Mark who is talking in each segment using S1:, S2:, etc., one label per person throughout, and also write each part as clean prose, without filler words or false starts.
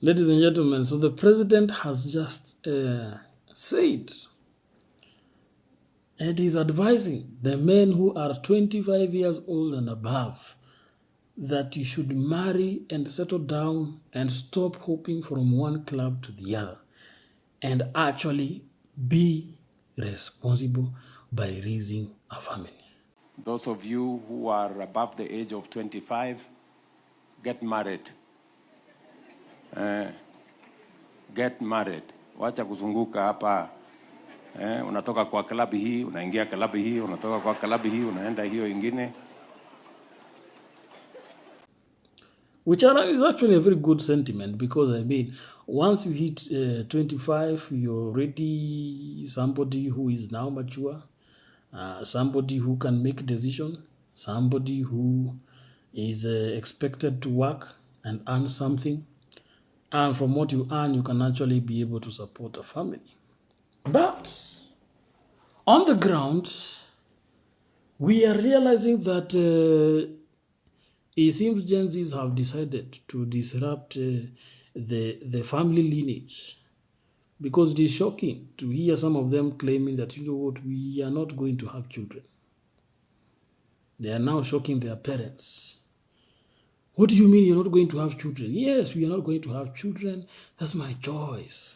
S1: Ladies and gentlemen, so the president has just said, and he's advising the men who are 25 years old and above that you should marry and settle down and stop hopping from one club to the other and actually be responsible by raising a family.
S2: Those of you who are above the age of 25, get married. Get married. Wacha kuzunguka hapa. Unatoka kwa klabu hii, unaingia klabu hii, unatoka kwa klabu hii, unaenda hiyo ingine.
S1: Which is actually a very good sentiment, because I mean, once you hit 25, you're already somebody who is now mature, somebody who can make a decision, somebody who is expected to work and earn something. And from what you earn, you can actually be able to support a family. But on the ground, we are realizing that it seems Gen Zs have decided to disrupt the family lineage, because it is shocking to hear some of them claiming that, you know what, we are not going to have children. They are now shocking their parents. What do you mean you're not going to have children? Yes, we are not going to have children. That's my choice.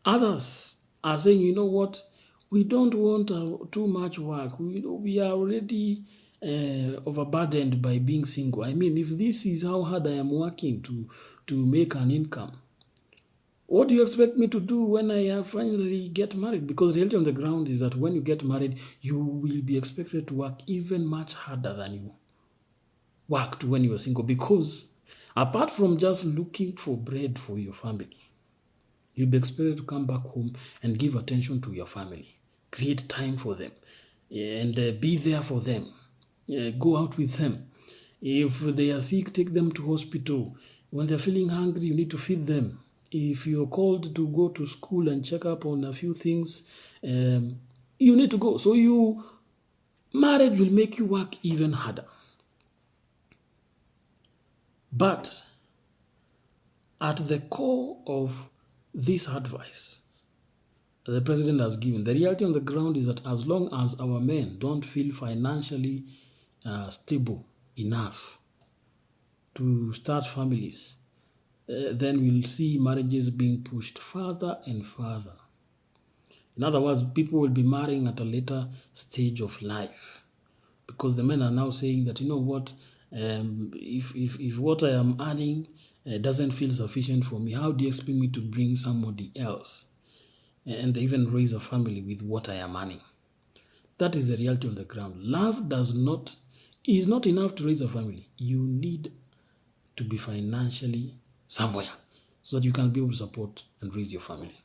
S1: Others are saying, you know what, we don't want too much work. We are already overburdened by being single. I mean, if this is how hard I am working to make an income, what do you expect me to do when I finally get married? Because the reality on the ground is that when you get married, you will be expected to work even much harder than you worked when you were single. Because apart from just looking for bread for your family, you'll be expected to come back home and give attention to your family, create time for them, and be there for them. Go out with them. If they are sick, take them to hospital. When they're feeling hungry, you need to feed them. If you're called to go to school and check up on a few things, you need to go. So marriage will make you work even harder. But at the core of this advice the president has given, the reality on the ground is that as long as our men don't feel financially stable enough to start families, then we'll see marriages being pushed further and further. In other words, people will be marrying at a later stage of life, because the men are now saying that, you know what, if what I am earning doesn't feel sufficient for me, how do you expect me to bring somebody else and even raise a family with what I am earning? That is the reality on the ground. Love is not enough to raise a family. You need to be financially somewhere so that you can be able to support and raise your family.